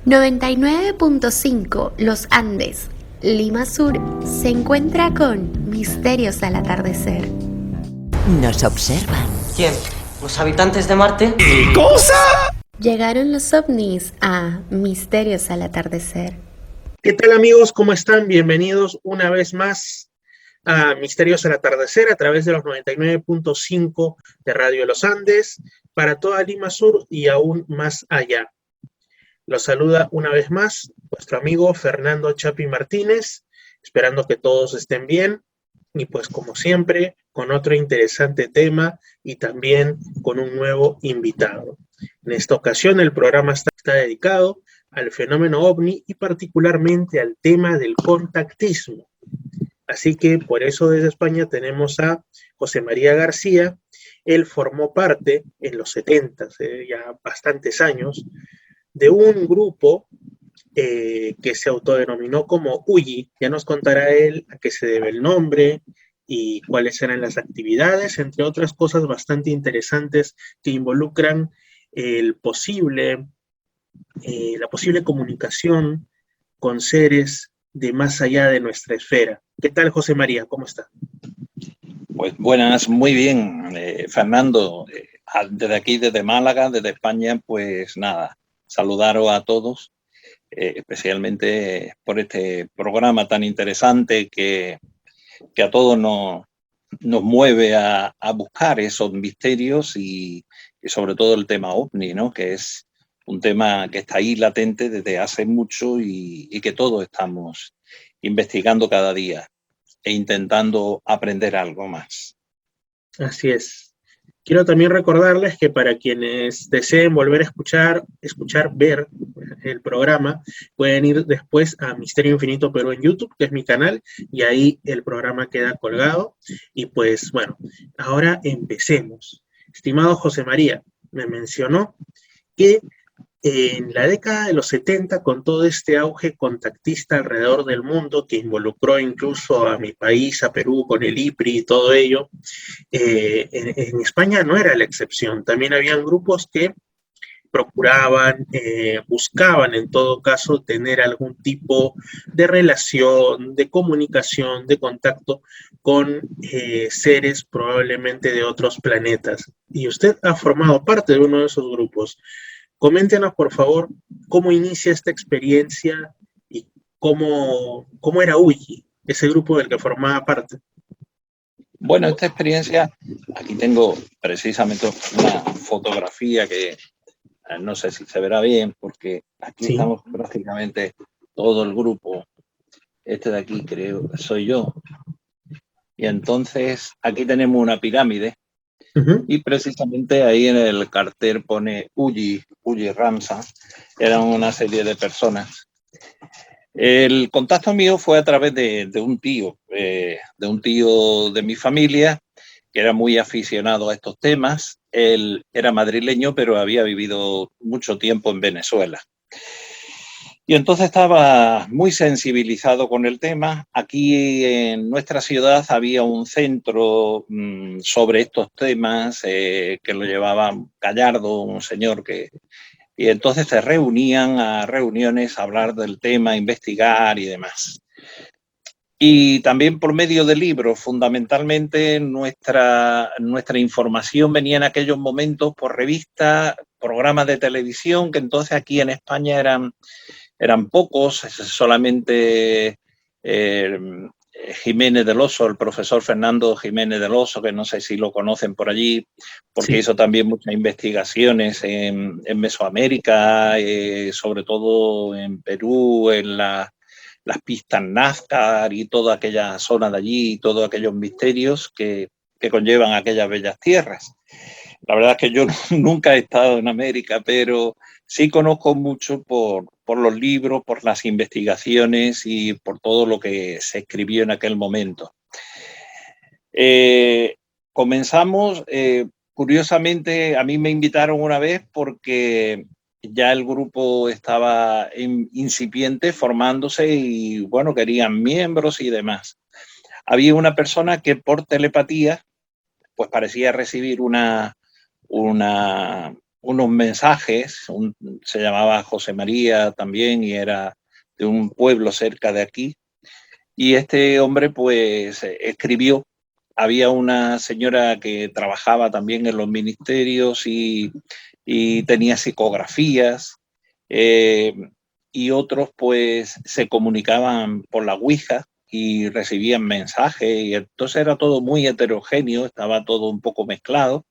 99.5 Los Andes, Lima Sur, se encuentra con Misterios al Atardecer. Nos observan. ¿Quién? ¿Los habitantes de Marte? ¿Qué cosa? Llegaron los ovnis a Misterios al Atardecer. ¿Qué tal, amigos? ¿Cómo están? Bienvenidos una vez más a Misterios al Atardecer a través de los 99.5 de Radio Los Andes para toda Lima Sur y aún más allá. Los saluda una vez más vuestro amigo Fernando Chapi Martínez, esperando que todos estén bien y pues como siempre con otro interesante tema y también con un nuevo invitado. En esta ocasión el programa está dedicado al fenómeno ovni y particularmente al tema del contactismo. Así que por eso desde España tenemos a José María García. Él formó parte en los 70, ya bastantes años, de un grupo que se autodenominó como UYI. Ya nos contará él a qué se debe el nombre y cuáles eran las actividades, entre otras cosas bastante interesantes que involucran la posible comunicación con seres de más allá de nuestra esfera. ¿Qué tal, José María? ¿Cómo está? Pues buenas, muy bien, Fernando. Desde aquí, desde Málaga, desde España, pues nada, saludaros a todos, especialmente por este programa tan interesante que a todos nos mueve a buscar esos misterios y sobre todo el tema OVNI, ¿no? Que es un tema que está ahí latente desde hace mucho y que todos estamos investigando cada día e intentando aprender algo más. Así es. Quiero también recordarles que para quienes deseen volver a ver el programa, pueden ir después a Misterio Infinito Perú en YouTube, que es mi canal, y ahí el programa queda colgado. Y pues bueno, ahora empecemos. Estimado José María, me mencionó que en la década de los 70, con todo este auge contactista alrededor del mundo, que involucró incluso a mi país, a Perú, con el IPRI y todo ello, en España no era la excepción. También habían grupos que procuraban, buscaban en todo caso tener algún tipo de relación, de comunicación, de contacto con seres probablemente de otros planetas. Y usted ha formado parte de uno de esos grupos. Coméntenos, por favor, cómo inicia esta experiencia y cómo era UYI, ese grupo del que formaba parte. Bueno, esta experiencia, aquí tengo precisamente una fotografía que no sé si se verá bien, porque aquí sí. Estamos prácticamente todo el grupo. Este de aquí creo que soy yo. Y entonces aquí tenemos una pirámide. Y precisamente ahí en el cartel pone UYI Ramsa. Eran una serie de personas. El contacto mío fue a través de un tío de mi familia, que era muy aficionado a estos temas. Él era madrileño, pero había vivido mucho tiempo en Venezuela. Y entonces estaba muy sensibilizado con el tema. Aquí en nuestra ciudad había un centro sobre estos temas que lo llevaba Gallardo, un señor que... Y entonces se reunían a reuniones a hablar del tema, a investigar y demás. Y también por medio de libros, fundamentalmente nuestra información venía en aquellos momentos por revistas, programas de televisión, que entonces aquí en España eran pocos, solamente Jiménez del Oso, el profesor Fernando Jiménez del Oso, que no sé si lo conocen por allí, porque sí. Hizo también muchas investigaciones en Mesoamérica, sobre todo en Perú, en las pistas Nazca y toda aquella zona de allí, y todos aquellos misterios que conllevan aquellas bellas tierras. La verdad es que yo nunca he estado en América, pero sí conozco mucho por los libros, por las investigaciones y por todo lo que se escribió en aquel momento. Comenzamos, curiosamente, a mí me invitaron una vez porque ya el grupo estaba incipiente, formándose y, bueno, querían miembros y demás. Había una persona que por telepatía, pues parecía recibir una unos mensajes, se llamaba José María también y era de un pueblo cerca de aquí. Y este hombre pues escribió, había una señora que trabajaba también en los ministerios y tenía psicografías, y otros pues se comunicaban por la Ouija y recibían mensajes, y entonces era todo muy heterogéneo, estaba todo un poco mezclado.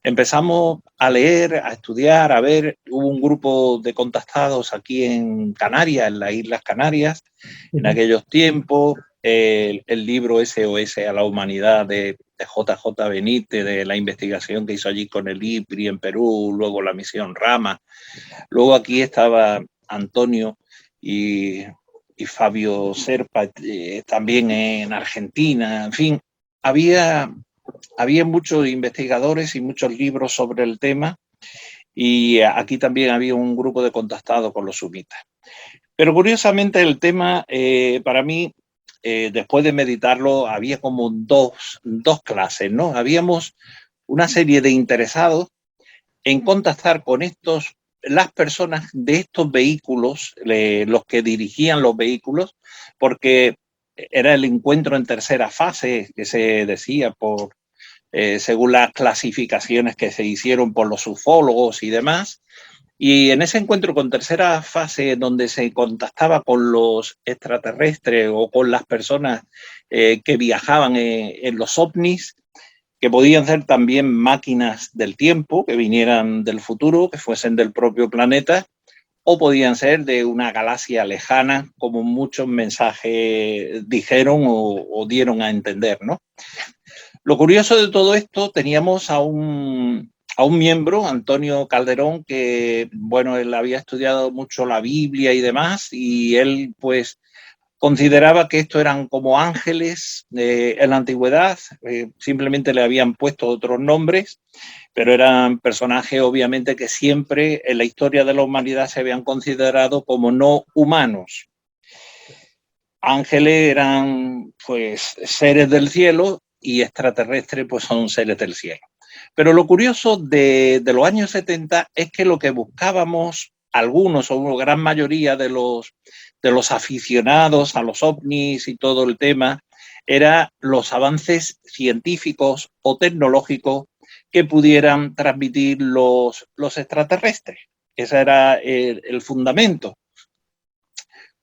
Empezamos a leer, a estudiar, a ver, hubo un grupo de contactados aquí en Canarias, en las Islas Canarias, en aquellos tiempos, el libro SOS a la Humanidad de JJ Benítez, de la investigación que hizo allí con el IPRI en Perú, luego la misión Rama, luego aquí estaba Antonio y Fabio Serpa, también en Argentina, en fin, había muchos investigadores y muchos libros sobre el tema, y aquí también había un grupo de contactados con los sumitas. Pero curiosamente el tema, para mí, después de meditarlo, había como dos clases, ¿no? Habíamos una serie de interesados en contactar con las personas de estos vehículos, los que dirigían los vehículos, porque era el encuentro en tercera fase que se decía según las clasificaciones que se hicieron por los ufólogos y demás. Y en ese encuentro con tercera fase, donde se contactaba con los extraterrestres o con las personas que viajaban en los ovnis, que podían ser también máquinas del tiempo, que vinieran del futuro, que fuesen del propio planeta, o podían ser de una galaxia lejana, como muchos mensajes dijeron o dieron a entender, ¿no? Lo curioso de todo esto, teníamos a un miembro, Antonio Calderón, que, bueno, él había estudiado mucho la Biblia y demás, y él, pues, consideraba que estos eran como ángeles en la antigüedad, simplemente le habían puesto otros nombres, pero eran personajes, obviamente, que siempre en la historia de la humanidad se habían considerado como no humanos. Ángeles eran, pues, seres del cielo, y extraterrestres pues son seres del cielo. Pero lo curioso de los años 70 es que lo que buscábamos algunos o una gran mayoría de los aficionados a los ovnis y todo el tema era los avances científicos o tecnológicos que pudieran transmitir los extraterrestres. Ese era el fundamento.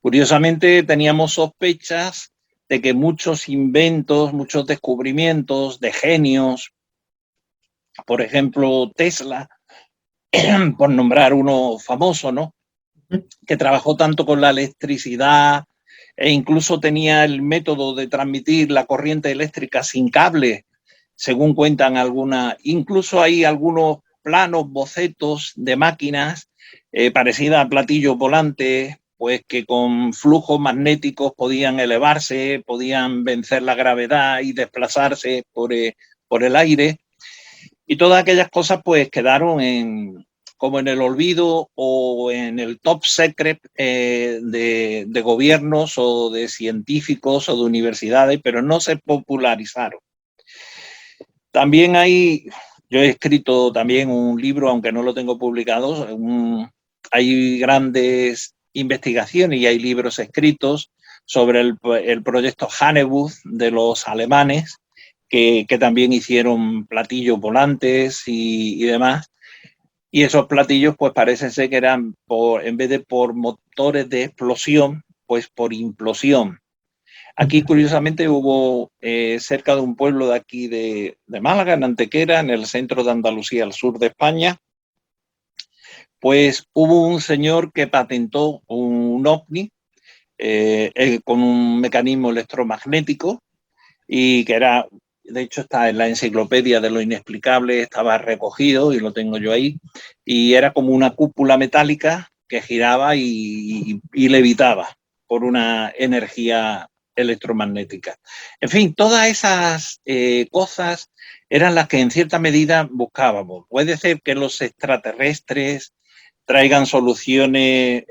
Curiosamente teníamos sospechas de que muchos inventos, muchos descubrimientos de genios, por ejemplo Tesla, por nombrar uno famoso, ¿no? Que trabajó tanto con la electricidad e incluso tenía el método de transmitir la corriente eléctrica sin cable, según cuentan algunas. Incluso hay algunos planos, bocetos de máquinas parecidas a platillos volantes, pues que con flujos magnéticos podían elevarse, podían vencer la gravedad y desplazarse por el aire. Y todas aquellas cosas pues quedaron como en el olvido o en el top secret de gobiernos o de científicos o de universidades, pero no se popularizaron. También yo he escrito también un libro, aunque no lo tengo publicado, hay grandes investigaciones y hay libros escritos sobre el proyecto Hanebuth de los alemanes, que también hicieron platillos volantes y demás. Y esos platillos pues parece ser que eran, en vez de por motores de explosión, pues por implosión. Aquí, curiosamente, hubo cerca de un pueblo de aquí de Málaga, en Antequera, en el centro de Andalucía, al sur de España, pues hubo un señor que patentó un ovni con un mecanismo electromagnético y que era, de hecho está en la enciclopedia de lo inexplicable, estaba recogido y lo tengo yo ahí, y era como una cúpula metálica que giraba y levitaba por una energía electromagnética. En fin, todas esas cosas eran las que en cierta medida buscábamos. Puede ser que los extraterrestres traigan soluciones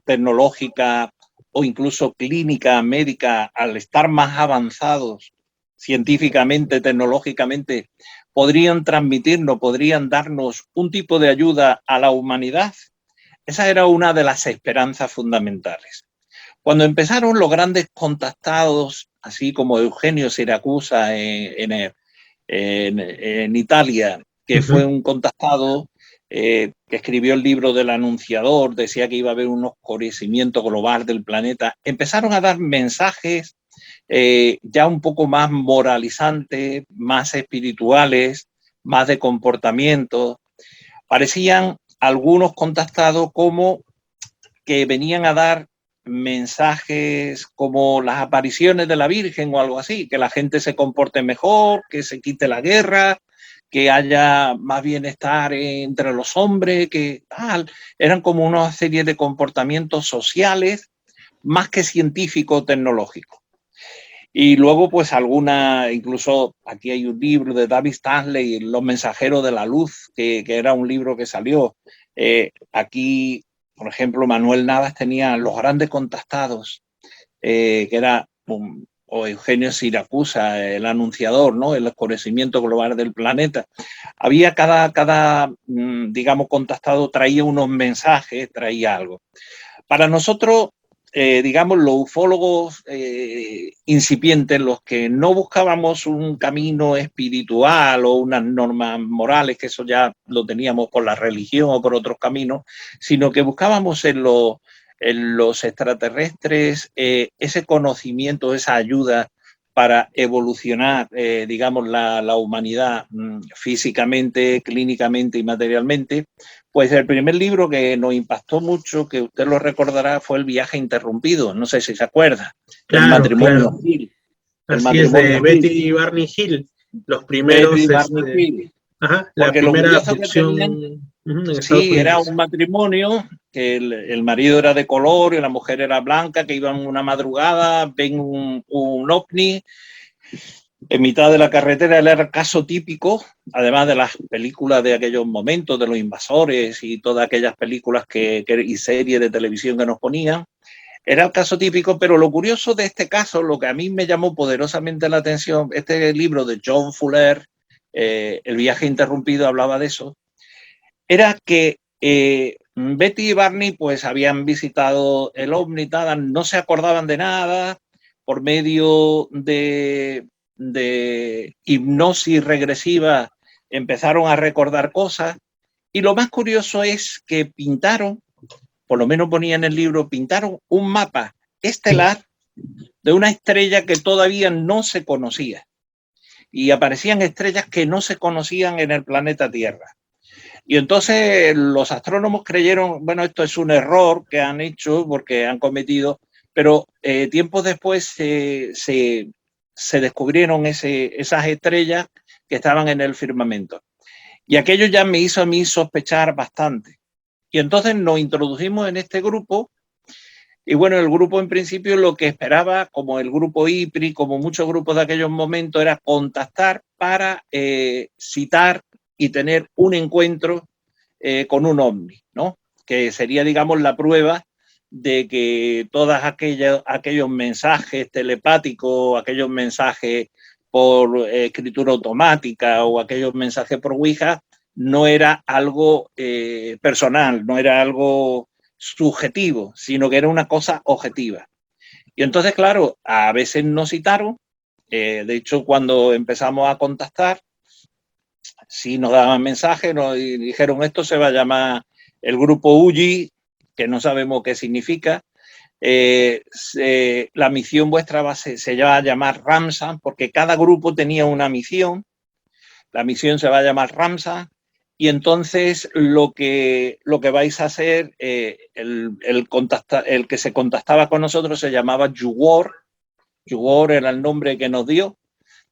tecnológicas o incluso clínicas, médicas, al estar más avanzados científicamente, tecnológicamente, podrían transmitirnos, podrían darnos un tipo de ayuda a la humanidad. Esa era una de las esperanzas fundamentales. Cuando empezaron los grandes contactados, así como Eugenio Siracusa en Italia, que fue un contactado que escribió el libro del Anunciador, decía que iba a haber un oscurecimiento global del planeta, empezaron a dar mensajes ya un poco más moralizantes, más espirituales, más de comportamiento. Parecían algunos contactados como que venían a dar mensajes como las apariciones de la Virgen o algo así, que la gente se comporte mejor, que se quite la guerra, que haya más bienestar entre los hombres, que tal. Eran como una serie de comportamientos sociales más que científicos o tecnológicos. Y luego, pues incluso aquí hay un libro de David Stanley, Los mensajeros de la luz, que era un libro que salió. Aquí, por ejemplo, Manuel Navas tenía Los grandes contactados, que era, o Eugenio Siracusa, El Anunciador, ¿no? El oscurecimiento global del planeta. Había cada digamos, contactado traía unos mensajes, traía algo. Para nosotros, digamos, los ufólogos incipientes, los que no buscábamos un camino espiritual o unas normas morales, que eso ya lo teníamos por la religión o por otros caminos, sino que buscábamos en los extraterrestres ese conocimiento, esa ayuda para evolucionar, digamos, la humanidad físicamente, clínicamente y materialmente. Pues el primer libro que nos impactó mucho, que usted lo recordará, fue El viaje interrumpido. No sé si se acuerda. Claro, El matrimonio claro. Hill. Así es, de Betty y Barney Hill. Los primeros... Betty y Barney Hill. Ajá, la Porque lo primera curioso que abducción tenían, en Estados sí, era Unidos. un matrimonio que el marido era de color y la mujer era blanca, que iban una madrugada, ven un ovni en mitad de la carretera. Él era el caso típico, además de las películas de aquellos momentos, de los invasores y todas aquellas películas y series de televisión que nos ponían. Era el caso típico, pero lo curioso de este caso, lo que a mí me llamó poderosamente la atención, este libro de John Fuller, El viaje interrumpido, hablaba de eso, era que Betty y Barney pues habían visitado el ovni, no se acordaban de nada, por medio de hipnosis regresiva empezaron a recordar cosas, y lo más curioso es que pintaron, por lo menos ponía en el libro, pintaron un mapa estelar de una estrella que todavía no se conocía, y aparecían estrellas que no se conocían en el planeta Tierra. Y entonces los astrónomos creyeron, bueno, esto es un error que han hecho porque han cometido, pero tiempos después se descubrieron esas estrellas que estaban en el firmamento. Y aquello ya me hizo a mí sospechar bastante. Y entonces nos introdujimos en este grupo. Y bueno, el grupo en principio lo que esperaba, como el grupo IPRI, como muchos grupos de aquellos momentos, era contactar para citar y tener un encuentro con un ovni, ¿no? Que sería, digamos, la prueba de que todos aquellos mensajes telepáticos, aquellos mensajes por escritura automática o aquellos mensajes por Ouija, no era algo personal, no era algo subjetivo, sino que era una cosa objetiva. Y entonces, claro, a veces nos citaron, de hecho, cuando empezamos a contactar, sí nos daban mensajes, nos dijeron esto se va a llamar el grupo UYI, que no sabemos qué significa. La misión vuestra se va a llamar Ramsa, porque cada grupo tenía una misión. La misión se va a llamar Ramsa, y entonces lo que vais a hacer, el que se contactaba con nosotros se llamaba Yuwor. Yuwor era el nombre que nos dio.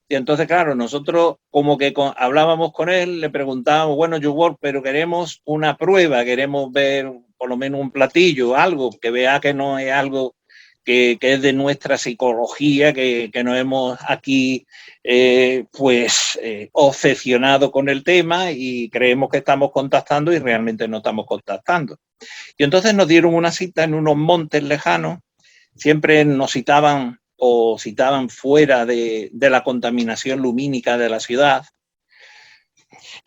Y entonces, claro, nosotros como que hablábamos con él, le preguntábamos, bueno, Yuwor, pero queremos una prueba, queremos ver por lo menos un platillo, algo, que vea que no es algo que es de nuestra psicología, que nos hemos aquí obsesionado con el tema y creemos que estamos contactando y realmente no estamos contactando. Y entonces nos dieron una cita en unos montes lejanos, siempre nos citaban fuera de la contaminación lumínica de la ciudad.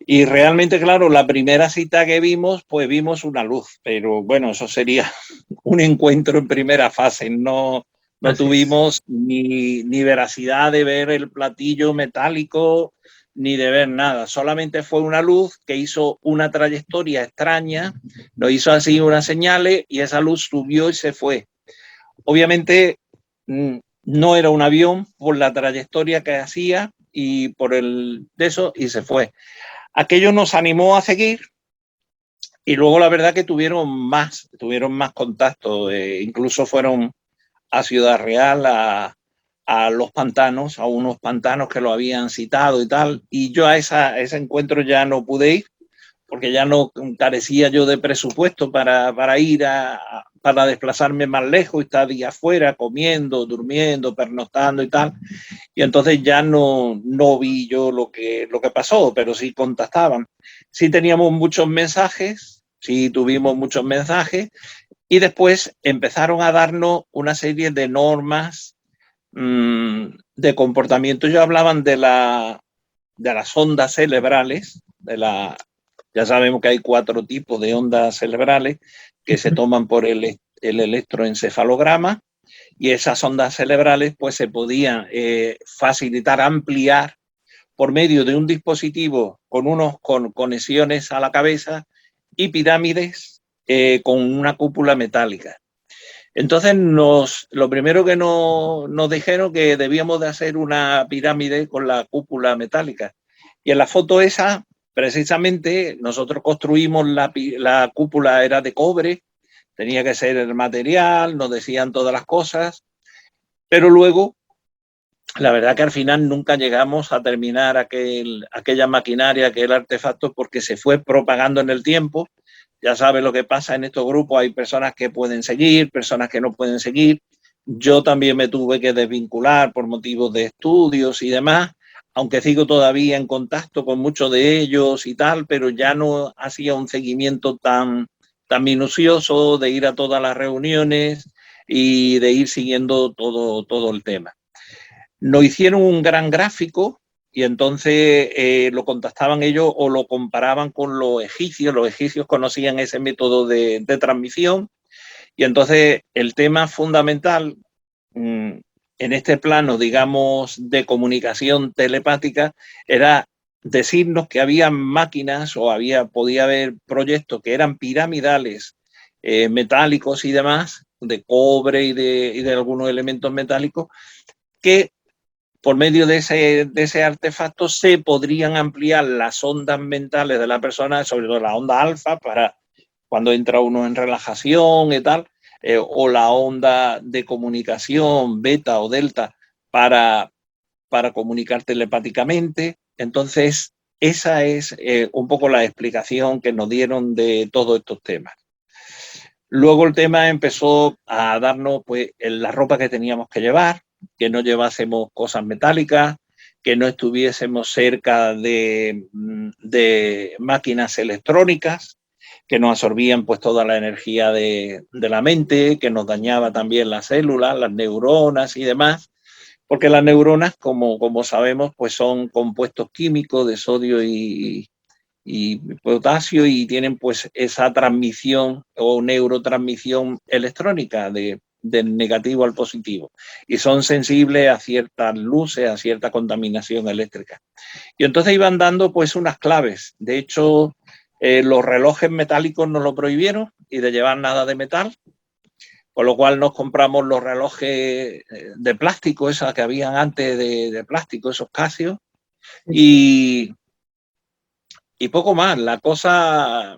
Y realmente, claro, la primera cita que vimos, pues vimos una luz, pero bueno, eso sería un encuentro en primera fase, no tuvimos ni veracidad de ver el platillo metálico, ni de ver nada, solamente fue una luz que hizo una trayectoria extraña, nos hizo así unas señales y esa luz subió y se fue. Obviamente no era un avión por la trayectoria que hacía y por el de eso, y se fue. Aquello nos animó a seguir y luego la verdad que tuvieron más contactos, incluso fueron a Ciudad Real, a los pantanos, a unos pantanos que lo habían citado y tal, y yo a ese encuentro ya no pude ir, porque ya no carecía yo de presupuesto para ir para desplazarme más lejos y estar días afuera, comiendo, durmiendo, pernoctando y tal, y entonces ya no vi yo lo que pasó, pero sí contactaban. Sí teníamos muchos mensajes, sí tuvimos muchos mensajes, y después empezaron a darnos una serie de normas de comportamiento. Ellos hablaban de las ondas cerebrales, ya sabemos que hay 4 tipos de ondas cerebrales que se toman por el electroencefalograma, y esas ondas cerebrales pues se podían facilitar, ampliar por medio de un dispositivo con conexiones a la cabeza y pirámides con una cúpula metálica. Entonces lo primero que nos dijeron que debíamos de hacer una pirámide con la cúpula metálica. Y en la foto esa, precisamente, nosotros construimos la cúpula, era de cobre, tenía que ser el material, nos decían todas las cosas, pero luego, la verdad que al final nunca llegamos a terminar aquella maquinaria, aquel artefacto, porque se fue propagando en el tiempo. Ya sabes lo que pasa en estos grupos, hay personas que pueden seguir, personas que no pueden seguir. Yo también me tuve que desvincular por motivos de estudios y demás, aunque sigo todavía en contacto con muchos de ellos y tal, pero ya no hacía un seguimiento tan minucioso de ir a todas las reuniones y de ir siguiendo todo el tema. Nos hicieron un gran gráfico y entonces lo contactaban ellos o lo comparaban con los egipcios conocían ese método de transmisión, y entonces el tema fundamental en este plano, digamos, de comunicación telepática era decirnos que había máquinas o podía haber proyectos que eran piramidales, metálicos y demás, de cobre y de algunos elementos metálicos, que por medio de ese artefacto se podrían ampliar las ondas mentales de la persona, sobre todo la onda alfa, para cuando entra uno en relajación y tal, o la onda de comunicación beta o delta para comunicar telepáticamente. Entonces, esa es un poco la explicación que nos dieron de todos estos temas. Luego el tema empezó a darnos pues la ropa que teníamos que llevar, que no llevásemos cosas metálicas, que no estuviésemos cerca de máquinas electrónicas que nos absorbían pues toda la energía de la mente, que nos dañaba también las células, las neuronas y demás, porque las neuronas, como sabemos, pues son compuestos químicos de sodio y potasio, y tienen pues esa transmisión o neurotransmisión electrónica del negativo al positivo, y son sensibles a ciertas luces, a cierta contaminación eléctrica. Y entonces iban dando pues unas claves. De hecho, los relojes metálicos nos lo prohibieron y de llevar nada de metal, con lo cual nos compramos los relojes de plástico, esos que habían antes de plástico, esos Casio, y poco más. La cosa,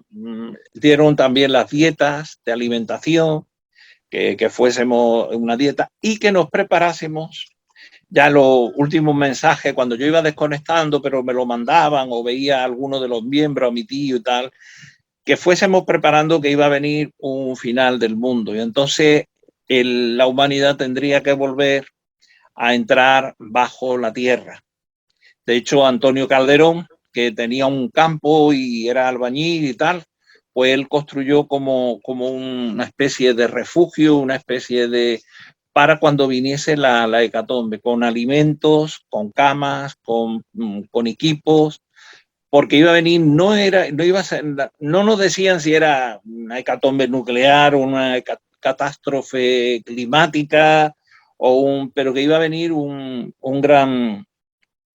dieron también las dietas de alimentación, que fuésemos una dieta y que nos preparásemos. Ya los últimos mensajes, cuando yo iba desconectando, pero me lo mandaban o veía a alguno de los miembros, a mi tío y tal, que fuésemos preparando que iba a venir un final del mundo. Y entonces la humanidad tendría que volver a entrar bajo la tierra. De hecho, Antonio Calderón, que tenía un campo y era albañil y tal, pues él construyó como una especie de refugio, una especie de para cuando viniese la hecatombe, con alimentos, con camas, con equipos, porque iba a venir, no iba a ser, no nos decían si era una hecatombe nuclear o una catástrofe climática, pero que iba a venir un gran...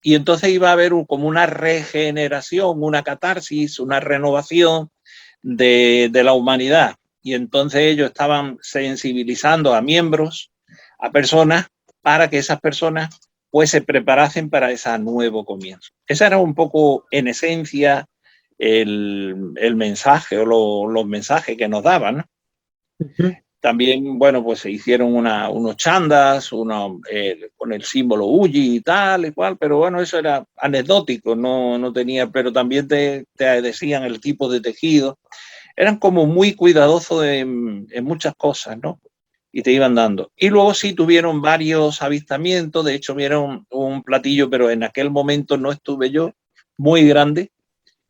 Y entonces iba a haber como una regeneración, una catarsis, una renovación de la humanidad. Y entonces ellos estaban sensibilizando a miembros, a personas, para que esas personas pues se preparasen para ese nuevo comienzo. Ese era un poco, en esencia, el mensaje o los mensajes que nos daban, ¿no? También, bueno, pues se hicieron unos chandas, con el símbolo Uji y tal y cual, pero bueno, eso era anecdótico, no tenía, pero también te decían el tipo de tejido. Eran como muy cuidadosos en muchas cosas, ¿no? Y te iban dando. Y luego sí tuvieron varios avistamientos, de hecho vieron un platillo, pero en aquel momento no estuve yo, muy grande,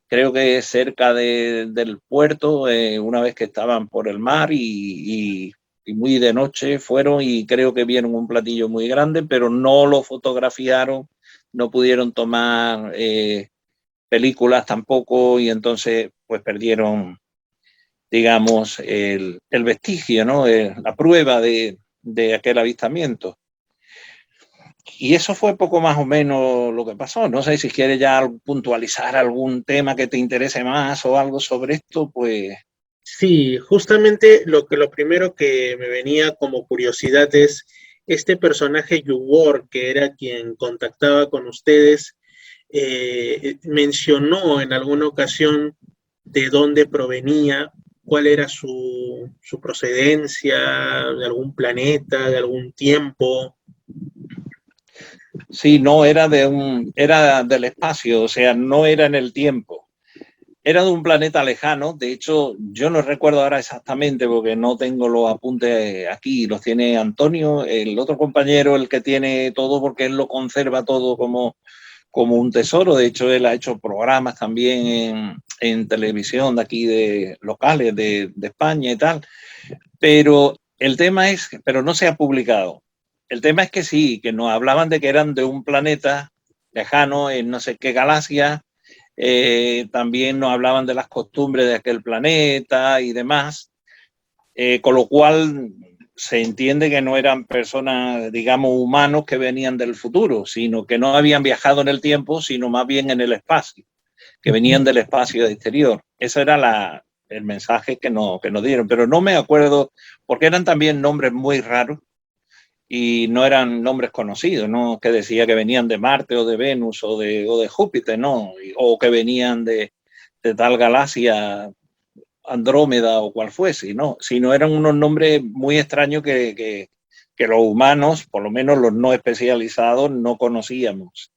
creo que cerca del puerto, una vez que estaban por el mar y muy de noche fueron y creo que vieron un platillo muy grande, pero no lo fotografiaron, no pudieron tomar películas tampoco y entonces pues perdieron, digamos, el vestigio, ¿no? La prueba de aquel avistamiento. Y eso fue poco más o menos lo que pasó. No sé si quieres ya puntualizar algún tema que te interese más o algo sobre esto, pues... Sí, justamente lo primero que me venía como curiosidad es este personaje Yugor, que era quien contactaba con ustedes, mencionó en alguna ocasión de dónde provenía, cuál era su procedencia, de algún planeta, de algún tiempo. Sí, no era era del espacio, o sea, no era en el tiempo. Era de un planeta lejano, de hecho, yo no recuerdo ahora exactamente porque no tengo los apuntes aquí, los tiene Antonio, el otro compañero, el que tiene todo, porque él lo conserva todo como un tesoro. De hecho, él ha hecho programas también en televisión de aquí, de locales de España y tal. Pero el tema es, pero no se ha publicado. El tema es que sí, que nos hablaban de que eran de un planeta lejano, en no sé qué galaxia. También nos hablaban de las costumbres de aquel planeta y demás. Con lo cual se entiende que no eran personas, digamos, humanos que venían del futuro, sino que no habían viajado en el tiempo, sino más bien en el espacio, que venían del espacio exterior. Ese era el mensaje que nos dieron, pero no me acuerdo, porque eran también nombres muy raros y no eran nombres conocidos, ¿no? Que decía que venían de Marte o de Venus o de Júpiter, ¿no? O que venían de tal galaxia, Andrómeda o cual fuese, ¿no? Sino eran unos nombres muy extraños que los humanos, por lo menos los no especializados, no conocíamos.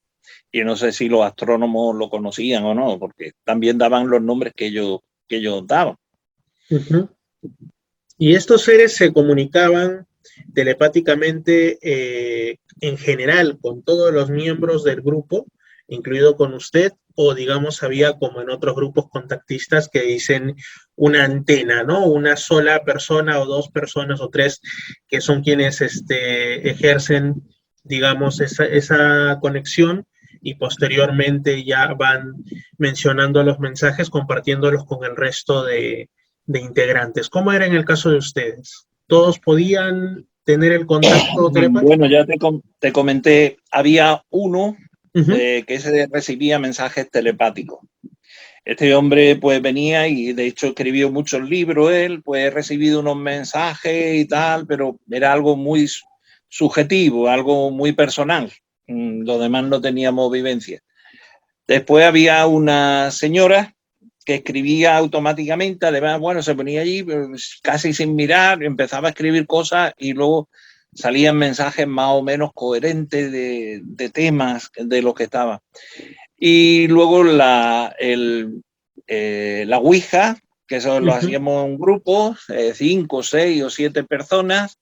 Y no sé si los astrónomos lo conocían o no, porque también daban los nombres que ellos daban. Uh-huh. Y estos seres se comunicaban telepáticamente en general con todos los miembros del grupo, incluido con usted, o digamos había como en otros grupos contactistas que dicen una antena, ¿no? Una sola persona o dos personas o tres que son quienes ejercen, digamos, esa conexión y posteriormente ya van mencionando los mensajes, compartiéndolos con el resto de integrantes. ¿Cómo era en el caso de ustedes? ¿Todos podían tener el contacto telepático? Bueno, ya te comenté, había uno que se recibía mensajes telepáticos. Este hombre pues venía y de hecho escribió muchos libros, él pues he recibido unos mensajes y tal, pero era algo muy subjetivo, algo muy personal. Lo demás no teníamos vivencia. Después había una señora que escribía automáticamente, además, bueno, se ponía allí pues, casi sin mirar, empezaba a escribir cosas y luego salían mensajes más o menos coherentes de temas de lo que estaba. Y luego la Ouija, que eso lo hacíamos en grupos, 5, 6 o 7 personas,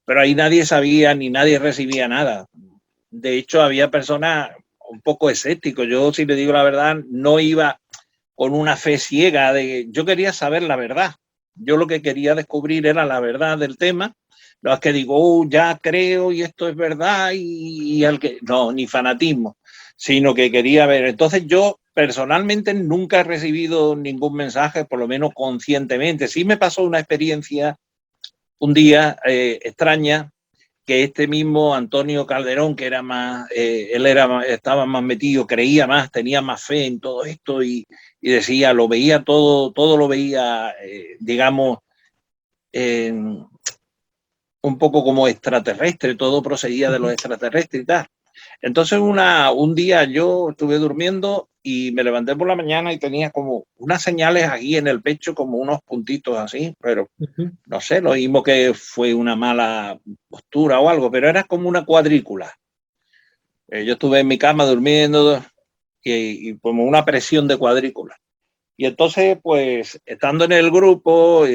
pero ahí nadie sabía ni nadie recibía nada. De hecho, había personas un poco escépticos. Yo, si le digo la verdad, no iba con una fe ciega yo quería saber la verdad. Yo lo que quería descubrir era la verdad del tema No es que digo, ya creo y esto es verdad y al que... No, ni fanatismo, sino que quería ver. Entonces yo personalmente nunca he recibido ningún mensaje, por lo menos conscientemente. Sí me pasó una experiencia un día extraña, que este mismo Antonio Calderón, que era más, estaba más metido, creía más, tenía más fe en todo esto y decía, lo veía todo lo veía, digamos, un poco como extraterrestre, todo procedía de los extraterrestres y tal. Entonces un día yo estuve durmiendo y me levanté por la mañana y tenía como unas señales aquí en el pecho, como unos puntitos así, pero no sé, lo mismo que fue una mala postura o algo, pero era como una cuadrícula. Yo estuve en mi cama durmiendo y como una presión de cuadrícula. Y entonces, pues, estando en el grupo,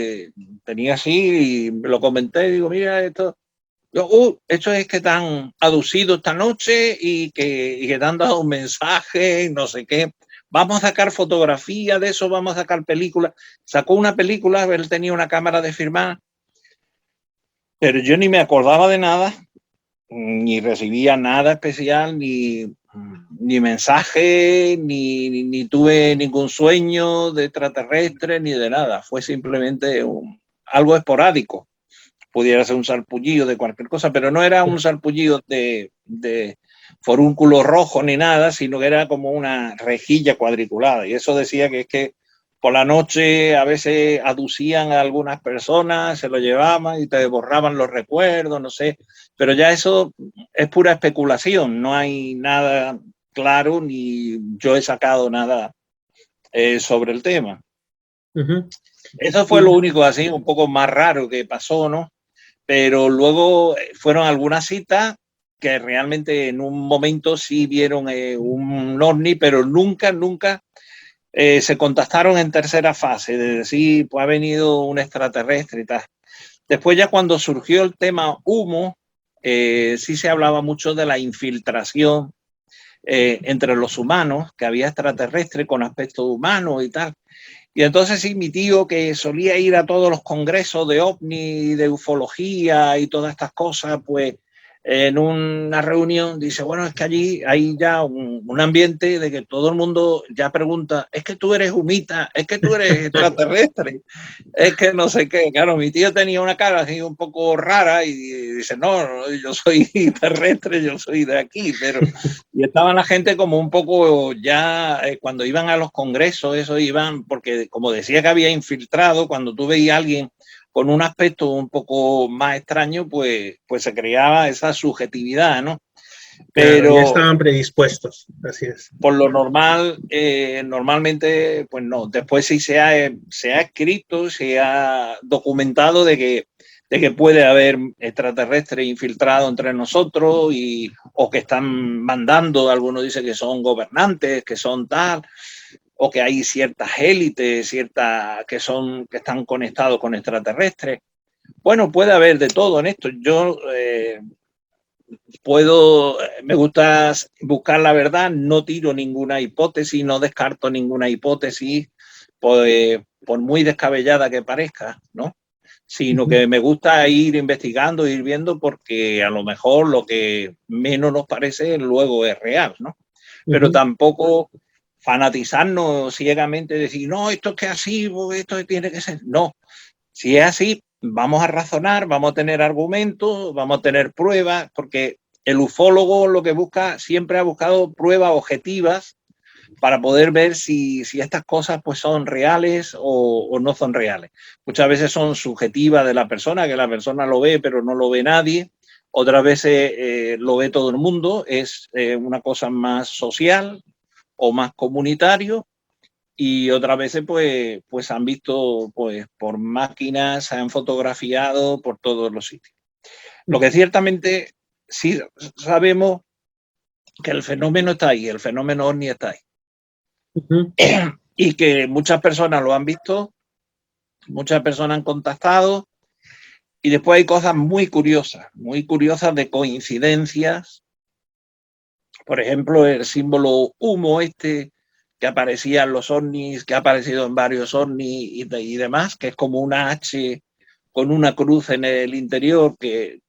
tenía así y me lo comenté, digo, mira, esto es que te han aducido esta noche y que te han dado un mensaje, no sé qué. Vamos a sacar fotografía de eso, vamos a sacar películas. Sacó una película, él tenía una cámara de filmar, pero yo ni me acordaba de nada, ni recibía nada especial, ni mensaje, ni tuve ningún sueño de extraterrestre, ni de nada. Fue simplemente algo esporádico. Pudiera ser un sarpullido de cualquier cosa, pero no era un sarpullido de forúnculo rojo ni nada, sino que era como una rejilla cuadriculada. Y eso decía que es que por la noche a veces aducían a algunas personas, se lo llevaban y te borraban los recuerdos, no sé. Pero ya eso es pura especulación, no hay nada claro ni yo he sacado nada sobre el tema. Eso fue lo único así, un poco más raro que pasó, ¿no? Pero luego fueron algunas citas que realmente en un momento sí vieron un ovni, pero nunca se contactaron en tercera fase, de decir, pues ha venido un extraterrestre y tal. Después ya cuando surgió el tema humo, sí se hablaba mucho de la infiltración entre los humanos, que había extraterrestres con aspecto humano y tal. Y entonces sí, mi tío, que solía ir a todos los congresos de ovni, de ufología y todas estas cosas, pues en una reunión dice, bueno, es que allí hay ya un ambiente de que todo el mundo ya pregunta, es que tú eres humita, es que tú eres extraterrestre, es que no sé qué. Claro, mi tío tenía una cara así un poco rara y dice, no, yo soy terrestre, yo soy de aquí, pero... Y estaba la gente como un poco ya, cuando iban a los congresos, eso iban, porque como decía que había infiltrado, cuando tú veías a alguien con un aspecto un poco más extraño, pues se creaba esa subjetividad, ¿no? Pero claro, ya estaban predispuestos, así es. Por lo normal, normalmente, pues no. Después sí se ha escrito, se ha documentado de que puede haber extraterrestres infiltrados entre nosotros o que están mandando, algunos dicen que son gobernantes, que son tal, o que hay ciertas élites, que están conectados con extraterrestres. Bueno, puede haber de todo en esto. Yo me gusta buscar la verdad, no tiro ninguna hipótesis, no descarto ninguna hipótesis, por muy descabellada que parezca, ¿no? Sino que me gusta ir investigando, ir viendo, porque a lo mejor lo que menos nos parece luego es real, ¿no? Pero tampoco fanatizarnos ciegamente, decir, no, esto es que así, esto tiene que ser. No, si es así, vamos a razonar, vamos a tener argumentos, vamos a tener pruebas, porque el ufólogo lo que busca, siempre ha buscado pruebas objetivas para poder ver si estas cosas pues son reales o no son reales. Muchas veces son subjetivas de la persona, que la persona lo ve pero no lo ve nadie. Otras veces lo ve todo el mundo, es una cosa más social o más comunitario. Y otras veces pues han visto pues por máquinas, se han fotografiado por todos los sitios. Lo que ciertamente sí sabemos que el fenómeno está ahí, el fenómeno ovni está ahí. Y que muchas personas lo han visto, muchas personas han contactado, y después hay cosas muy curiosas de coincidencias. Por ejemplo, el símbolo humo que aparecía en los ovnis, que ha aparecido en varios ovnis y demás, que es como una H con una cruz en el interior que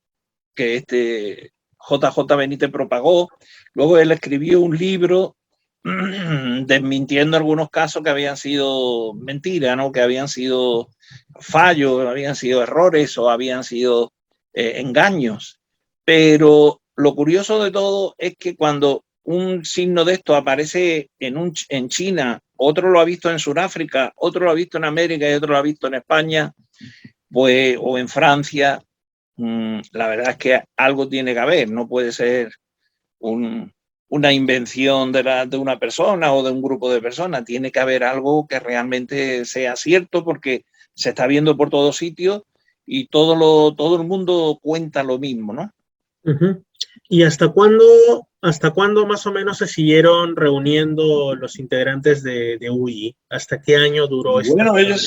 este JJ Benítez propagó. Luego él escribió un libro desmintiendo algunos casos que habían sido mentiras, ¿no? Que habían sido fallos, habían sido errores o habían sido engaños. Pero lo curioso de todo es que cuando un signo de esto aparece en China, otro lo ha visto en Sudáfrica, otro lo ha visto en América y otro lo ha visto en España, pues, o en Francia, la verdad es que algo tiene que haber, no puede ser una invención de una persona o de un grupo de personas, tiene que haber algo que realmente sea cierto porque se está viendo por todos sitios y todo el mundo cuenta lo mismo, ¿no? Uh-huh. ¿Y hasta cuándo más o menos se siguieron reuniendo los integrantes de UY? ¿Hasta qué año duró esta? Bueno, ellos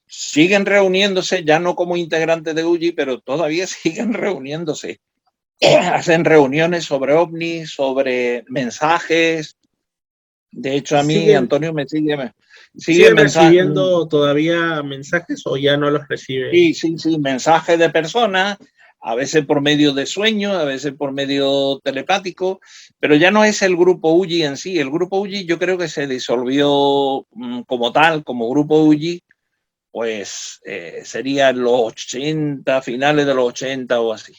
siguen reuniéndose, ya no como integrantes de UY, pero todavía siguen reuniéndose. Hacen reuniones sobre ovnis, sobre mensajes. De hecho, a mí, Antonio, ¿Siguen recibiendo todavía mensajes o ya no los reciben? Sí, mensajes de personas, a veces por medio de sueños, a veces por medio telepático, pero ya no es el grupo UY en sí. El grupo UY yo creo que se disolvió como tal, como grupo UY, pues sería en los 80, finales de los 80 o así.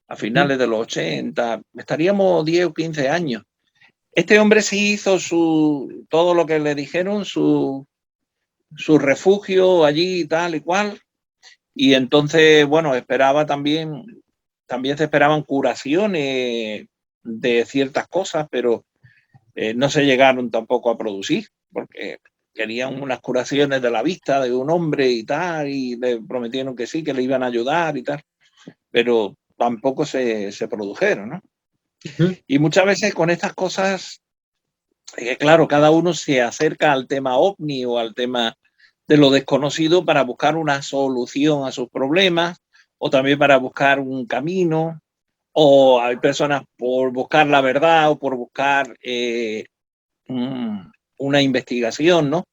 A finales de los 80, estaríamos 10 o 15 años. Este hombre sí hizo todo lo que le dijeron, su refugio allí, tal y cual. Y entonces, bueno, también se esperaban curaciones de ciertas cosas, pero no se llegaron tampoco a producir, porque querían unas curaciones de la vista de un hombre y tal, y le prometieron que sí, que le iban a ayudar y tal, pero tampoco se produjeron, ¿no? Uh-huh. Y muchas veces con estas cosas, claro, cada uno se acerca al tema ovni o al tema de lo desconocido para buscar una solución a sus problemas o también para buscar un camino, o hay personas por buscar la verdad o por buscar una investigación, ¿no?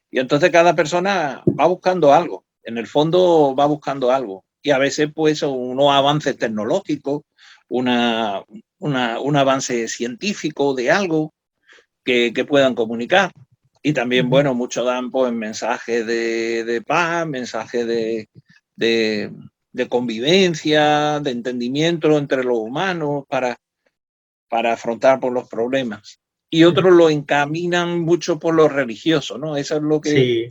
Y entonces cada persona va buscando algo, en el fondo va buscando algo. Y a veces pues unos avances tecnológicos, un avance científico de algo que puedan comunicar. Y también, bueno, muchos dan pues mensajes de paz, mensajes de convivencia, de entendimiento entre los humanos para afrontar por los problemas. Y otros lo encaminan mucho por lo religioso, ¿no? Eso es lo que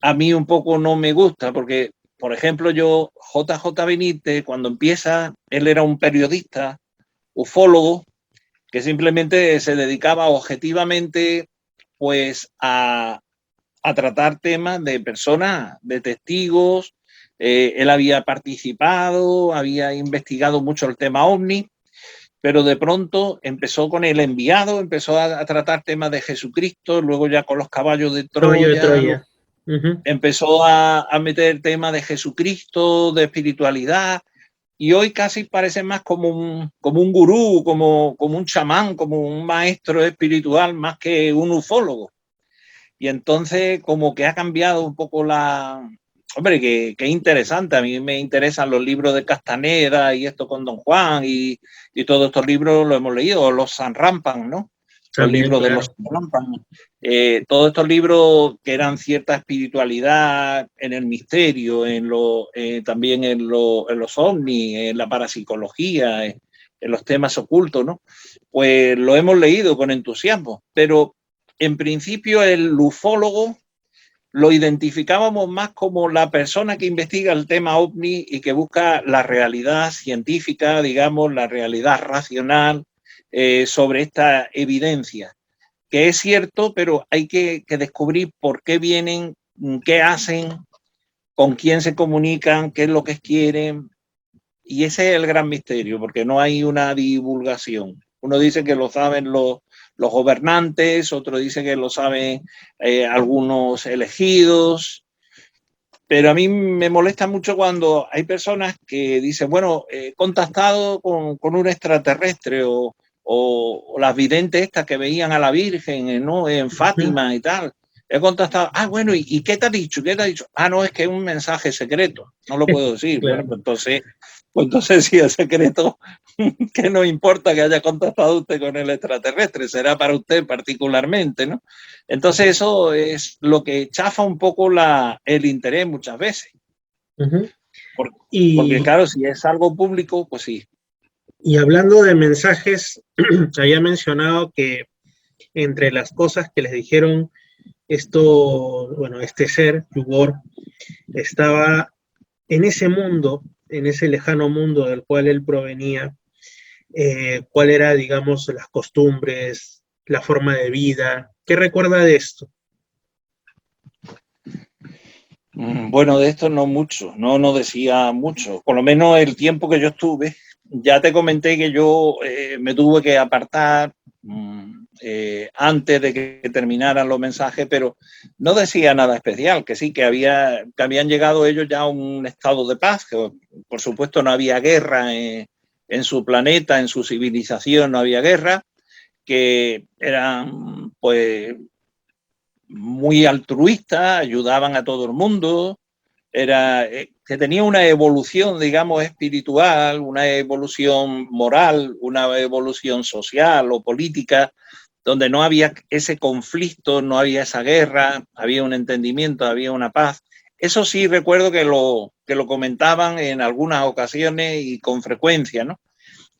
a mí un poco no me gusta, porque, por ejemplo, JJ Benítez, cuando empieza, él era un periodista, ufólogo, que simplemente se dedicaba objetivamente pues a tratar temas de personas, de testigos. Él había participado, había investigado mucho el tema OVNI, pero de pronto empezó con el enviado, empezó a tratar temas de Jesucristo, luego ya con los caballos de Troya. Empezó a meter temas de Jesucristo, de espiritualidad, y hoy casi parece más como un gurú, como un chamán, como un maestro espiritual, más que un ufólogo. Y entonces como que ha cambiado un poco Hombre, que interesante. A mí me interesan los libros de Castaneda y esto con Don Juan y todos estos libros los hemos leído, los San Rampan, ¿no? También, los libros de los San Rampan. Todos estos libros que eran cierta espiritualidad en el misterio, también en los ovnis, en la parapsicología, en los temas ocultos, ¿no? Pues lo hemos leído con entusiasmo, pero en principio el ufólogo lo identificábamos más como la persona que investiga el tema ovni y que busca la realidad científica, digamos, la realidad racional sobre esta evidencia, que es cierto, pero hay que descubrir por qué vienen, qué hacen, con quién se comunican, qué es lo que quieren. Y ese es el gran misterio, porque no hay una divulgación. Uno dice que lo saben los gobernantes, otro dice que lo saben algunos elegidos, pero a mí me molesta mucho cuando hay personas que dicen, bueno, he contactado con un extraterrestre o las videntes estas que veían a la Virgen, ¿no? En Fátima y tal. he contestado, bueno, ¿y qué te ha dicho? ¿Qué te ha dicho? No, es que es un mensaje secreto, no lo puedo decir. Claro. Bueno, pues entonces si es secreto, que no importa que haya contactado usted con el extraterrestre, será para usted particularmente, ¿no? Entonces eso es lo que chafa un poco el interés muchas veces. Uh-huh. Porque claro, si es algo público, pues sí. Y hablando de mensajes, había mencionado que entre las cosas que les dijeron este ser, Yugor, estaba en ese mundo, en ese lejano mundo del cual él provenía, cuál era, digamos, las costumbres, la forma de vida. ¿Qué recuerda de esto? Bueno, de esto no mucho, no decía mucho. Por lo menos el tiempo que yo estuve, ya te comenté que yo me tuve que apartar antes de que terminaran los mensajes, pero no decía nada especial, que sí, que habían llegado ellos ya a un estado de paz, que por supuesto no había guerra en su planeta, en su civilización no había guerra, que eran pues muy altruistas, ayudaban a todo el mundo, que tenía una evolución, digamos, espiritual, una evolución moral, una evolución social o política, donde no había ese conflicto, no había esa guerra, había un entendimiento, había una paz. Eso sí recuerdo que lo comentaban en algunas ocasiones y con frecuencia, ¿no?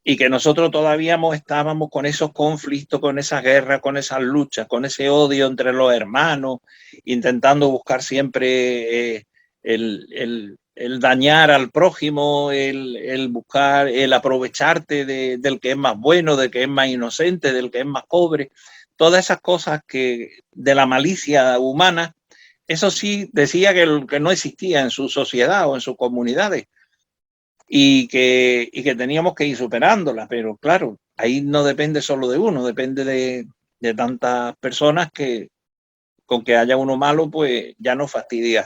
Y que nosotros todavía estábamos con esos conflictos, con esas guerras, con esas luchas, con ese odio entre los hermanos, intentando buscar siempre el dañar al prójimo, el buscar, el aprovecharte del que es más bueno, del que es más inocente, del que es más pobre. Todas esas cosas de la malicia humana, eso sí decía que no existía en su sociedad o en sus comunidades. Y que teníamos que ir superándola, pero claro, ahí no depende solo de uno, depende de tantas personas que con que haya uno malo, pues ya no fastidias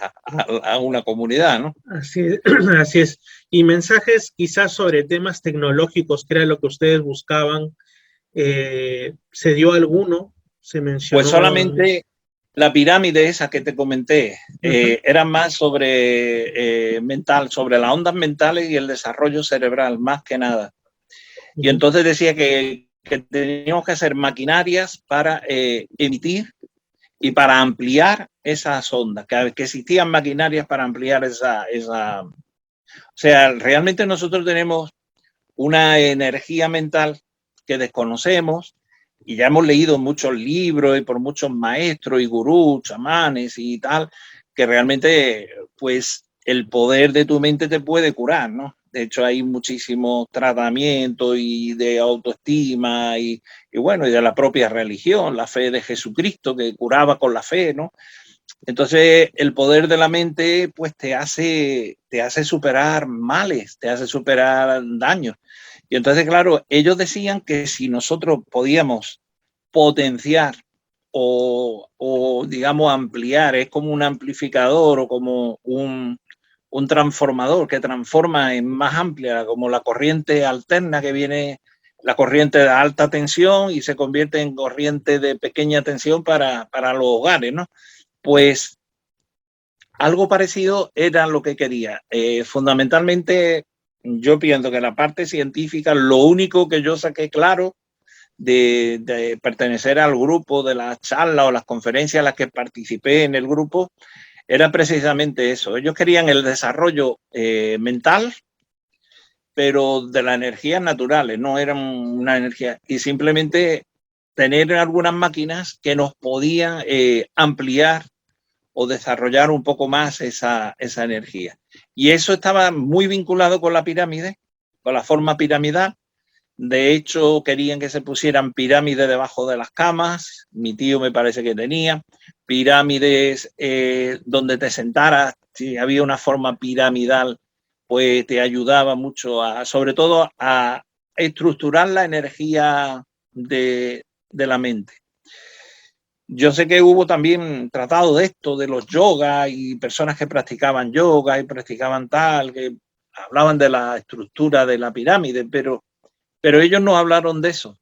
a una comunidad, ¿no? Así es. Y mensajes quizás sobre temas tecnológicos, que era lo que ustedes buscaban, ¿se dio alguno? ¿Se mencionó? Pues solamente la pirámide esa que te comenté, era más sobre mental, sobre las ondas mentales y el desarrollo cerebral, más que nada. Y entonces decía que teníamos que hacer maquinarias para emitir y para ampliar esas ondas, que existían maquinarias para ampliar esa... O sea, realmente nosotros tenemos una energía mental que desconocemos y ya hemos leído muchos libros y por muchos maestros y gurús, chamanes y tal, que realmente pues el poder de tu mente te puede curar, ¿no? De hecho hay muchísimos tratamientos y de autoestima y bueno, y de la propia religión, la fe de Jesucristo que curaba con la fe, ¿no? Entonces el poder de la mente pues te hace superar males, te hace superar daños. Y entonces, claro, ellos decían que si nosotros podíamos potenciar o digamos, ampliar, es como un amplificador o como un transformador que transforma en más amplia, como la corriente alterna que viene, la corriente de alta tensión y se convierte en corriente de pequeña tensión para los hogares, ¿no? Pues algo parecido era lo que quería. Fundamentalmente, yo pienso que la parte científica, lo único que yo saqué claro de pertenecer al grupo, de las charlas o las conferencias en las que participé en el grupo, era precisamente eso. Ellos querían el desarrollo mental, pero de las energías naturales, no eran una energía, y simplemente tener algunas máquinas que nos podían ampliar o desarrollar un poco más esa energía. Y eso estaba muy vinculado con la pirámide, con la forma piramidal. De hecho, querían que se pusieran pirámides debajo de las camas. Mi tío me parece que tenía pirámides donde te sentaras. Si había una forma piramidal, pues te ayudaba mucho, sobre todo a estructurar la energía de la mente. Yo sé que hubo también tratado de esto, de los yoga y personas que practicaban yoga y practicaban tal, que hablaban de la estructura de la pirámide, pero ellos no hablaron de eso.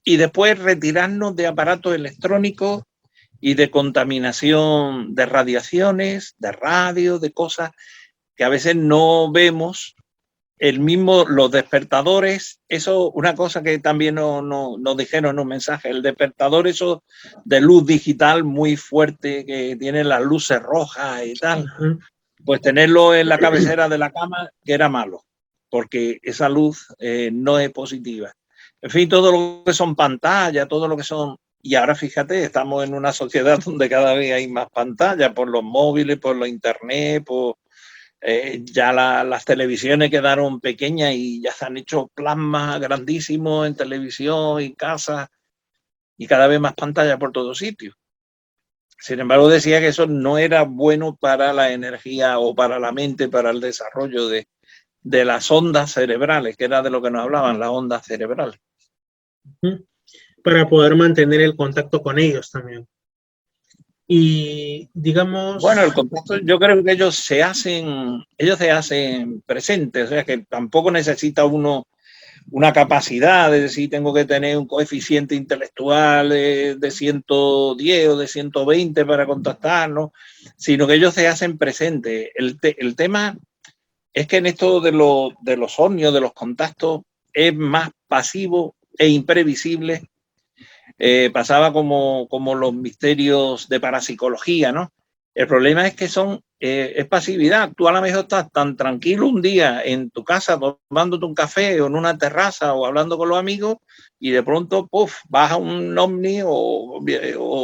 Y después retirarnos de aparatos electrónicos y de contaminación de radiaciones, de radio, de cosas que a veces no vemos. Los despertadores, eso, una cosa que también nos dijeron en un mensaje, el despertador, eso de luz digital muy fuerte, que tiene las luces rojas y tal, pues tenerlo en la cabecera de la cama, que era malo, porque esa luz no es positiva. En fin, todo lo que son pantallas, todo lo que son... Y ahora fíjate, estamos en una sociedad donde cada vez hay más pantallas, por los móviles, por la internet, por... ya las televisiones quedaron pequeñas y ya se han hecho plasmas grandísimos en televisión y casas y cada vez más pantallas por todos sitios. Sin embargo, decía que eso no era bueno para la energía o para la mente, para el desarrollo de las ondas cerebrales, que era de lo que nos hablaban, las ondas cerebrales. Para poder mantener el contacto con ellos también. Y digamos... Bueno, el contacto, yo creo que ellos se hacen presentes, o sea que tampoco necesita uno una capacidad de decir tengo que tener un coeficiente intelectual de 110 o de 120 para contactar, ¿no? Sino que ellos se hacen presentes. El tema es que en esto de los ovnis, de los contactos, es más pasivo e imprevisible. Pasaba como los misterios de parapsicología, ¿no? El problema es que es pasividad. Tú a lo mejor estás tan tranquilo un día en tu casa tomándote un café o en una terraza o hablando con los amigos y de pronto, puff, baja un ovni o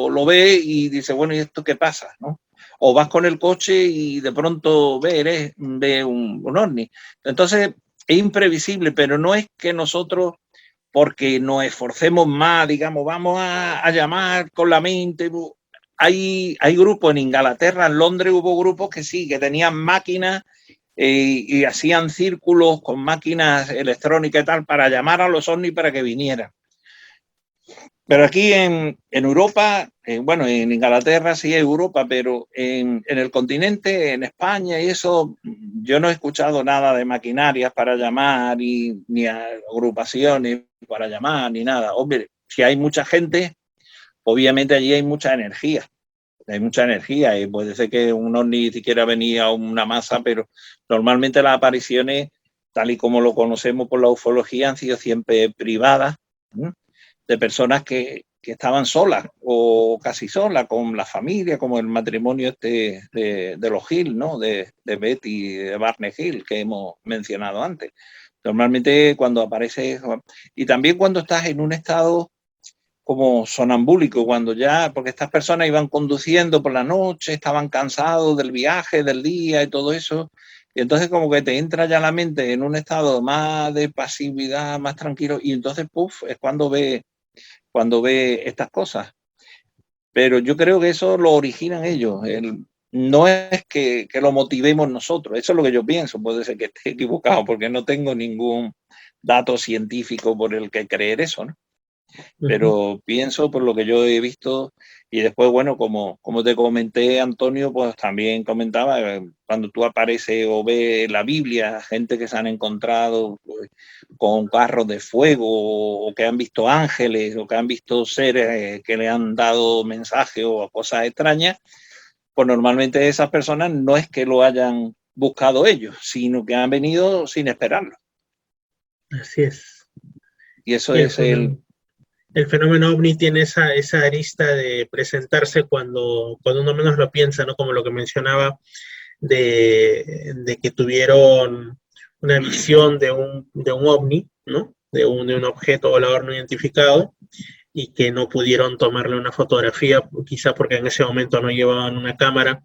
lo ves y dices, bueno, ¿y esto qué pasa? ¿No? O vas con el coche y de pronto ves un ovni. Entonces es imprevisible, pero no es que nosotros, porque nos esforcemos más, digamos, vamos a llamar con la mente. Hay grupos en Inglaterra, en Londres hubo grupos que sí, que tenían máquinas y hacían círculos con máquinas electrónicas y tal para llamar a los ovnis para que vinieran. Pero aquí en Europa, bueno, en Inglaterra sí hay Europa, pero en el continente, en España y eso, yo no he escuchado nada de maquinarias para llamar ni agrupaciones para llamar ni nada. Hombre, si hay mucha gente, obviamente allí hay mucha energía. Hay mucha energía y puede ser que uno ni siquiera venía a una masa, pero normalmente las apariciones, tal y como lo conocemos por la ufología, han sido siempre privadas, ¿sí? De personas que estaban solas o casi solas con la familia, como el matrimonio de los Hill, ¿no? De Betty y de Barney Hill, que hemos mencionado antes. Normalmente cuando aparece, y también cuando estás en un estado como sonambúlico, cuando ya, porque estas personas iban conduciendo por la noche, estaban cansados del viaje, del día y todo eso, y entonces como que te entra ya la mente en un estado más de pasividad, más tranquilo, y entonces, puff, es cuando ve estas cosas. Pero yo creo que eso lo originan ellos. No es que lo motivemos nosotros. Eso es lo que yo pienso. Puede ser que esté equivocado porque no tengo ningún dato científico por el que creer eso, ¿no? Pero pienso por lo que yo he visto y después, bueno, como te comenté, Antonio, pues también comentaba, cuando tú apareces o ves la Biblia, gente que se han encontrado pues, con carros de fuego o que han visto ángeles o que han visto seres que le han dado mensajes o cosas extrañas, pues normalmente esas personas no es que lo hayan buscado ellos, sino que han venido sin esperarlo. Así es. Y eso es el fenómeno ovni tiene esa arista de presentarse cuando uno menos lo piensa, ¿no? Como lo que mencionaba de que tuvieron una visión de un ovni, ¿no? De un objeto volador no identificado y que no pudieron tomarle una fotografía, quizá porque en ese momento no llevaban una cámara,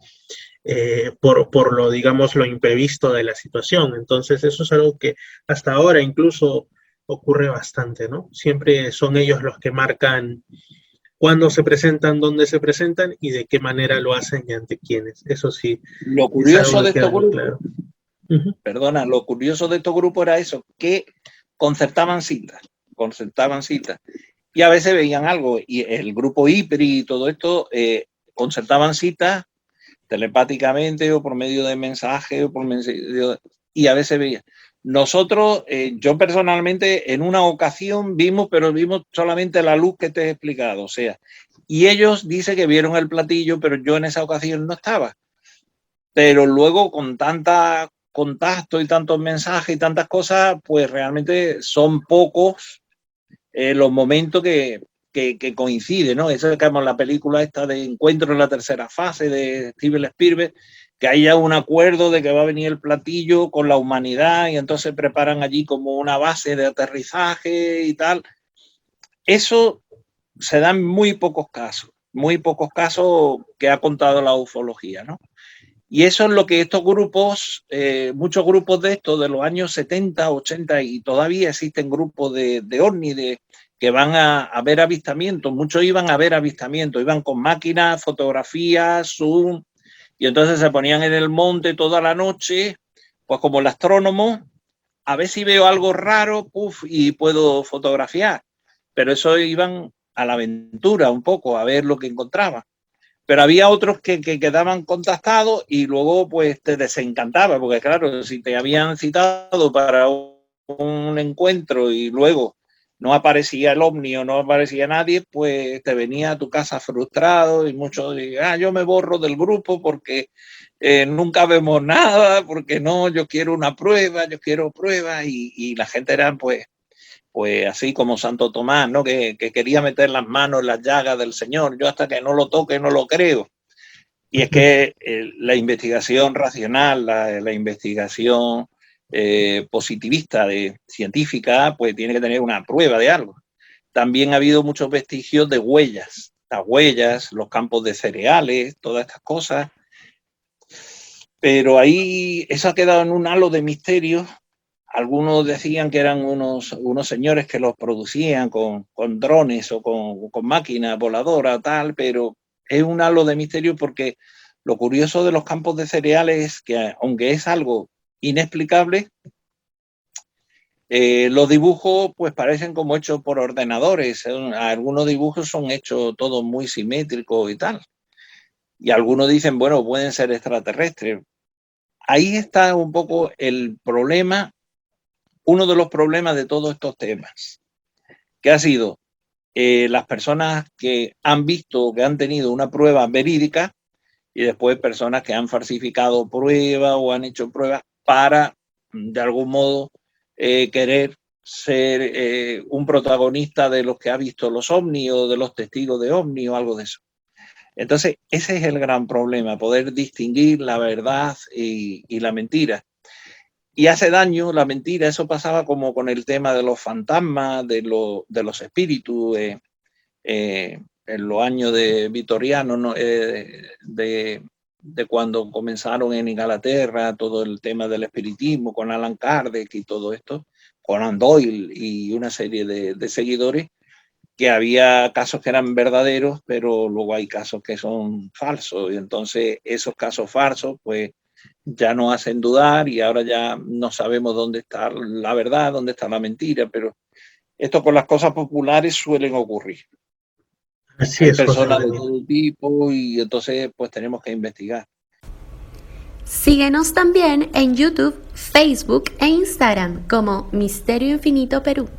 por lo, digamos, lo imprevisto de la situación. Entonces eso es algo que hasta ahora incluso ocurre bastante, ¿no? Siempre son ellos los que marcan cuándo se presentan, dónde se presentan y de qué manera lo hacen y ante quiénes. Eso sí. Lo curioso de estos grupos, claro. Perdona, lo curioso de estos grupos era eso, que concertaban citas. Y a veces veían algo, y el grupo IPRI y todo esto concertaban citas telepáticamente o por medio de mensajes o por medio y a veces veían. Nosotros, yo personalmente, en una ocasión vimos, pero vimos solamente la luz que te he explicado, o sea, y ellos dicen que vieron el platillo, pero yo en esa ocasión no estaba. Pero luego con tanta contacto y tantos mensajes y tantas cosas, pues realmente son pocos los momentos que coinciden, ¿no? Eso que vemos la película esta de Encuentro en la tercera fase de Steven Spielberg, que hay ya un acuerdo de que va a venir el platillo con la humanidad y entonces preparan allí como una base de aterrizaje y tal. Eso se da en muy pocos casos que ha contado la ufología, ¿no? Y eso es lo que estos grupos, muchos grupos de estos de los años 70, 80, y todavía existen grupos de ovni que van a ver avistamientos. Muchos iban a ver avistamientos, iban con máquinas, fotografías, zoom, y entonces se ponían en el monte toda la noche, pues como el astrónomo, a ver si veo algo raro, y puedo fotografiar. Pero eso iban a la aventura un poco, a ver lo que encontraban. Pero había otros que quedaban contactados y luego pues te desencantaba, porque claro, si te habían citado para un encuentro y luego no aparecía el ovni o no aparecía nadie, pues te venía a tu casa frustrado y muchos digan, yo me borro del grupo porque nunca vemos nada, porque no, yo quiero una prueba, yo quiero pruebas, y la gente era pues así como Santo Tomás, ¿no? Que quería meter las manos en las llagas del Señor. Yo hasta que no lo toque no lo creo. Y es que la investigación racional, la investigación positivista, científica, pues tiene que tener una prueba de algo. También ha habido muchos vestigios de huellas, las huellas, los campos de cereales, todas estas cosas. Pero ahí eso ha quedado en un halo de misterio. Algunos decían que eran unos señores que los producían con drones o con máquinas voladoras, tal, pero es un halo de misterio porque lo curioso de los campos de cereales es que, aunque es algo inexplicable, los dibujos pues parecen como hechos por ordenadores. Algunos dibujos son hechos todos muy simétricos y tal. Y algunos dicen, bueno, pueden ser extraterrestres. Ahí está un poco el problema. Uno de los problemas de todos estos temas, que ha sido las personas que han visto, que han tenido una prueba verídica, y después personas que han falsificado pruebas o han hecho pruebas para, de algún modo, querer ser un protagonista de los que ha visto los ovnis o de los testigos de ovnis o algo de eso. Entonces, ese es el gran problema, poder distinguir la verdad y la mentira. Y hace daño la mentira. Eso pasaba como con el tema de los fantasmas, de los espíritus, en los años de Vitoriano, ¿no? de cuando comenzaron en Inglaterra todo el tema del espiritismo con Alan Kardec y todo esto, Conan Doyle y una serie de seguidores, que había casos que eran verdaderos, pero luego hay casos que son falsos. Y entonces esos casos falsos, pues ya nos hacen dudar y ahora ya no sabemos dónde está la verdad, dónde está la mentira, pero esto con las cosas populares suelen ocurrir. Así Hay es, personas José. de todo tipo y entonces pues tenemos que investigar. Síguenos también en YouTube, Facebook e Instagram como Misterio Infinito Perú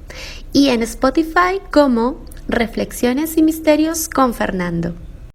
y en Spotify como Reflexiones y Misterios con Fernando.